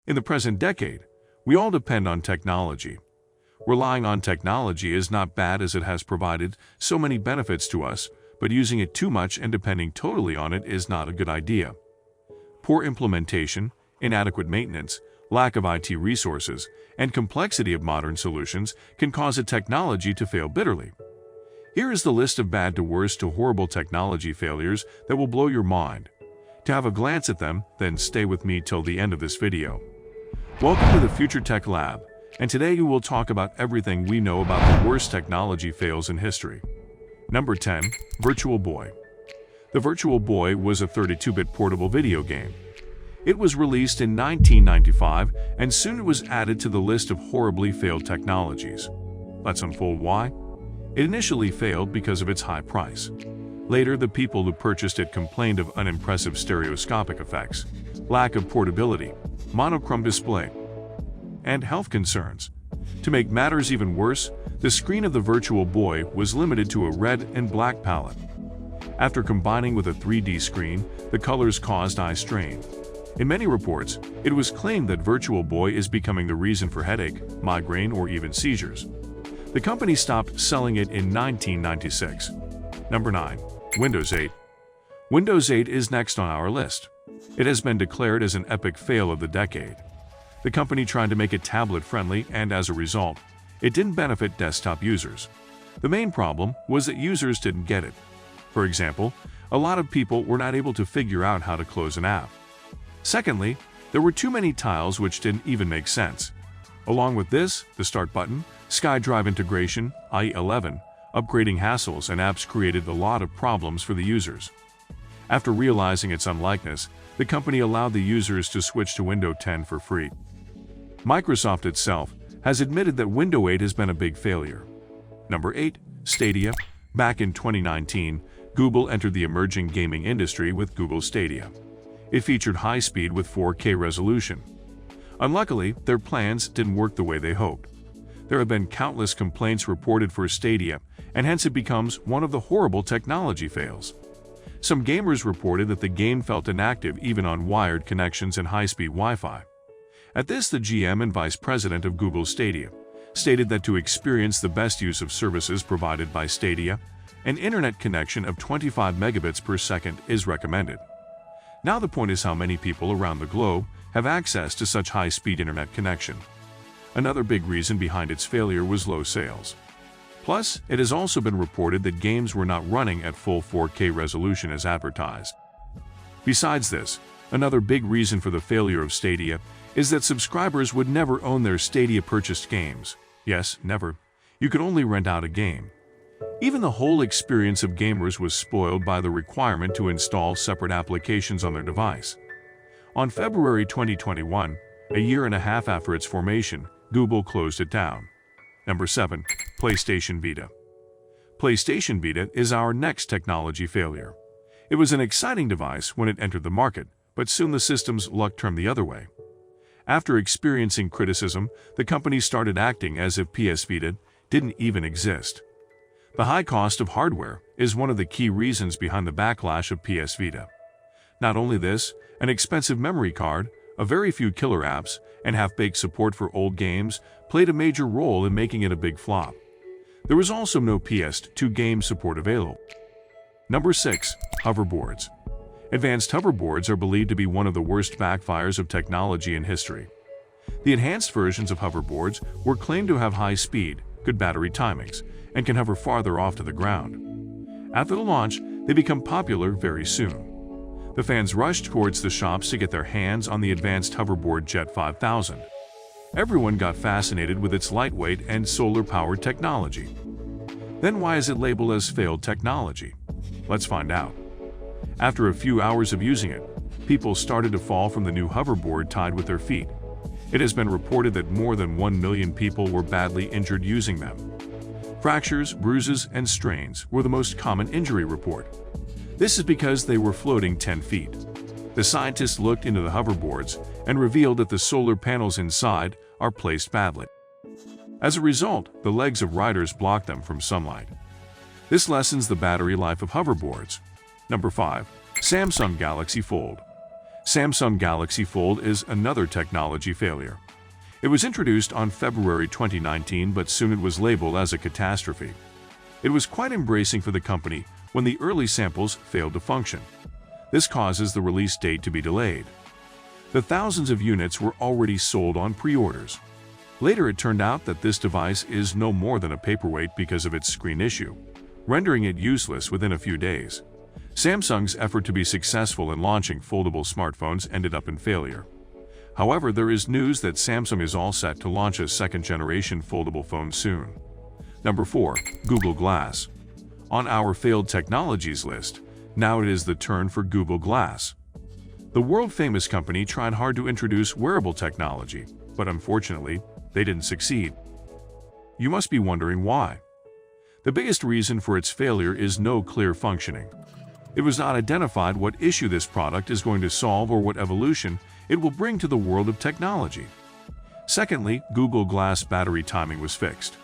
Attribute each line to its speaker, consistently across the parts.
Speaker 1: In the present decade, we all depend on technology. Relying on technology is not bad as it has provided so many benefits to us, but using it too much and depending totally on it is not a good idea. Poor implementation, inadequate maintenance, lack of IT resources, and complexity of modern solutions can cause a technology to fail bitterly. Here is the list of bad to worst to horrible technology failures that will blow your mind. To have a glance at them, then stay with me till the end of this video. Welcome to the Future Tech Lab, and today we will talk about everything we know about the worst technology fails in history. Number 10. Virtual Boy. The Virtual Boy was a 32-bit portable video game. It was released in 1995, and soon it was added to the list of horribly failed technologies. Let's unfold why. It initially failed because of its high price. Later, the people who purchased it complained of unimpressive stereoscopic effects, lack of portability, monochrome display, and health concerns. To make matters even worse, the screen of the Virtual Boy was limited to a red and black palette. After combining with a 3D screen, the colors caused eye strain. In many reports, it was claimed that Virtual Boy is becoming the reason for headache, migraine, or even seizures. The company stopped selling it in 1996. Number 9. Windows 8. Windows 8 is next on our list. It has been declared as an epic fail of the decade. The company tried to make it tablet-friendly, and as a result, it didn't benefit desktop users. The main problem was that users didn't get it. For example, a lot of people were not able to figure out how to close an app. Secondly, there were too many tiles which didn't even make sense. Along with this, the Start button, SkyDrive integration, IE 11, upgrading hassles and apps created a lot of problems for the users. After realizing its unlikeness, the company allowed the users to switch to Windows 10 for free. Microsoft itself has admitted that Windows 8 has been a big failure. Number 8. Stadia. Back in 2019, Google entered the emerging gaming industry with Google Stadia. It featured high speed with 4K resolution. Unluckily, their plans didn't work the way they hoped. There have been countless complaints reported for Stadia, and hence it becomes one of the horrible technology fails. Some gamers reported that the game felt inactive even on wired connections and high-speed Wi-Fi. At this, the GM and Vice President of Google Stadia stated that to experience the best use of services provided by Stadia, an internet connection of 25 megabits per second is recommended. Now the point is how many people around the globe have access to such high-speed internet connection. Another big reason behind its failure was low sales. Plus, it has also been reported that games were not running at full 4K resolution as advertised. Besides this, another big reason for the failure of Stadia is that subscribers would never own their Stadia-purchased games. Yes, never. You could only rent out a game. Even the whole experience of gamers was spoiled by the requirement to install separate applications on their device. On February 2021, a year and a half after its formation, Google closed it down. Number 7. PlayStation Vita. PlayStation Vita is our next technology failure. It was an exciting device when it entered the market, but soon the system's luck turned the other way. After experiencing criticism, the company started acting as if PS Vita didn't even exist. The high cost of hardware is one of the key reasons behind the backlash of PS Vita. Not only this, an expensive memory card, a very few killer apps, and half-baked support for old games played a major role in making it a big flop. There was also no PS2 game support available. Number 6. Hoverboards. Advanced hoverboards are believed to be one of the worst backfires of technology in history. The enhanced versions of hoverboards were claimed to have high speed, good battery timings, and can hover farther off to the ground. After the launch, they become popular very soon. The fans rushed towards the shops to get their hands on the advanced hoverboard Jet 5000. Everyone got fascinated with its lightweight and solar-powered technology. Then why is it labeled as failed technology? Let's find out. After a few hours of using it, people started to fall from the new hoverboard tied with their feet. It has been reported that more than 1 million people were badly injured using them. Fractures, bruises, and strains were the most common injury report. This is because they were floating 10 feet. The scientists looked into the hoverboards and revealed that the solar panels inside are placed badly. As a result, the legs of riders block them from sunlight. This lessens the battery life of hoverboards. Number 5. Samsung Galaxy Fold. Samsung Galaxy Fold is another technology failure. It was introduced on February 2019, but soon it was labeled as a catastrophe. It was quite embracing for the company when the early samples failed to function. This causes the release date to be delayed. The thousands of units were already sold on pre-orders. Later it turned out that this device is no more than a paperweight because of its screen issue, rendering it useless within a few days. Samsung's effort to be successful in launching foldable smartphones ended up in failure. However, there is news that Samsung is all set to launch a second-generation foldable phone soon. Number 4. Google Glass. On our failed technologies list, now it is the turn for Google Glass. The world-famous company tried hard to introduce wearable technology, but unfortunately, they didn't succeed. You must be wondering why. The biggest reason for its failure is no clear functioning. It was not identified what issue this product is going to solve or what evolution it will bring to the world of technology. Secondly, Google Glass battery timing was fixed.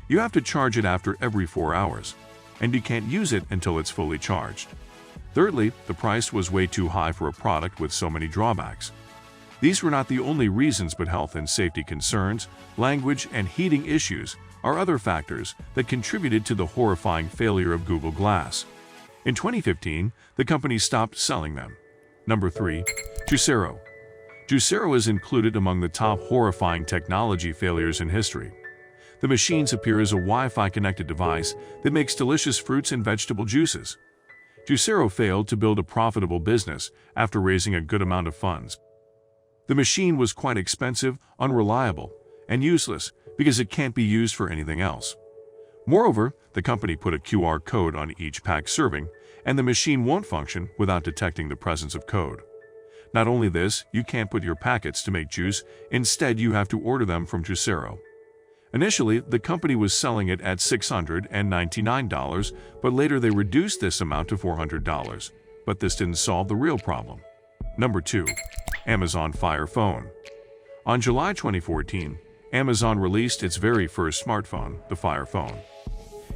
Speaker 1: You have to charge it after every 4 hours, and you can't use it until it's fully charged. Thirdly, the price was way too high for a product with so many drawbacks. These were not the only reasons, but health and safety concerns, language, and heating issues are other factors that contributed to the horrifying failure of Google Glass. In 2015, the company stopped selling them. Number 3. Juicero. Juicero is included among the top horrifying technology failures in history. The machines appear as a Wi-Fi connected device that makes delicious fruits and vegetable juices. Juicero failed to build a profitable business after raising a good amount of funds. The machine was quite expensive, unreliable, and useless because it can't be used for anything else. Moreover, the company put a QR code on each pack serving, and the machine won't function without detecting the presence of code. Not only this, you can't put your packets to make juice, instead you have to order them from Juicero. Initially, the company was selling it at $699, but later they reduced this amount to $400. But this didn't solve the real problem. Number 2. Amazon Fire Phone. On July 2014, Amazon released its very first smartphone, the Fire Phone.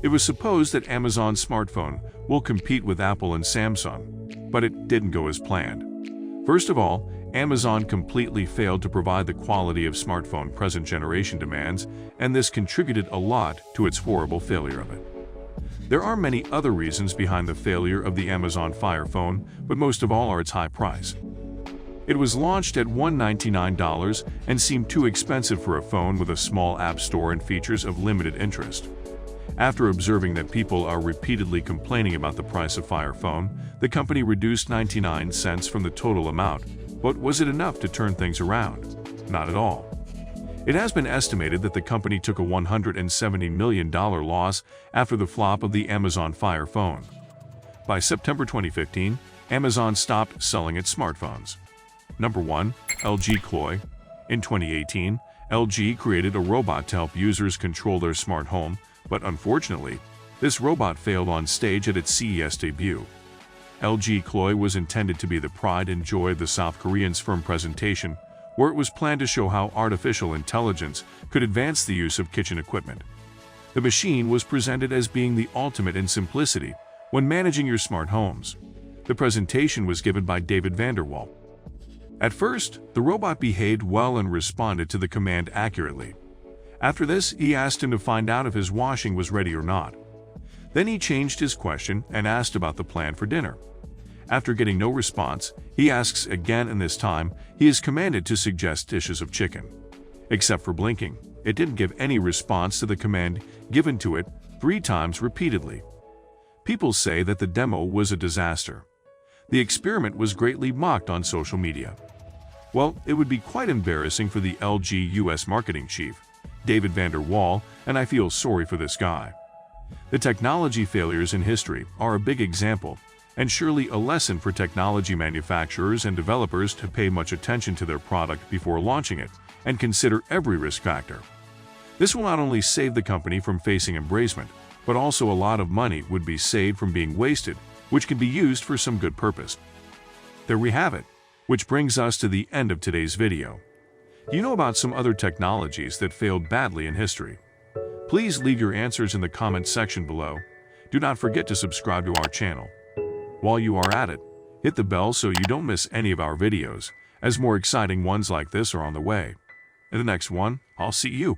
Speaker 1: It was supposed that Amazon's smartphone will compete with Apple and Samsung, but it didn't go as planned. First of all, Amazon completely failed to provide the quality of smartphone present generation demands, and this contributed a lot to its horrible failure of it. There are many other reasons behind the failure of the Amazon Fire Phone, but most of all are its high price. It was launched at $199 and seemed too expensive for a phone with a small app store and features of limited interest. After observing that people are repeatedly complaining about the price of Fire Phone, the company reduced 99 cents from the total amount. But was it enough to turn things around? Not at all. It has been estimated that the company took a $170 million loss after the flop of the Amazon Fire Phone. By September 2015, Amazon stopped selling its smartphones. Number 1. LG Cloy. In 2018, LG created a robot to help users control their smart home, but unfortunately, this robot failed on stage at its CES debut. LG Cloy was intended to be the pride and joy of the South Korean's firm presentation, where it was planned to show how artificial intelligence could advance the use of kitchen equipment. The machine was presented as being the ultimate in simplicity when managing your smart homes. The presentation was given by David Vanderwall. At first, the robot behaved well and responded to the command accurately. After this, he asked him to find out if his washing was ready or not. Then he changed his question and asked about the plan for dinner. After getting no response, he asks again, and this time, he is commanded to suggest dishes of chicken. Except for blinking, it didn't give any response to the command given to it 3 times repeatedly. People say that the demo was a disaster. The experiment was greatly mocked on social media. Well, it would be quite embarrassing for the LG US marketing chief, David Vanderwall, and I feel sorry for this guy. The technology failures in history are a big example, and surely a lesson for technology manufacturers and developers to pay much attention to their product before launching it and consider every risk factor. This will not only save the company from facing embracement, but also a lot of money would be saved from being wasted, which can be used for some good purpose. There we have it, which brings us to the end of today's video. Do you know about some other technologies that failed badly in history? Please leave your answers in the comments section below. Do not forget to subscribe to our channel. While you are at it, Hit the bell so you don't miss any of our videos, as more exciting ones like this are on the way. In the next one, I'll see you.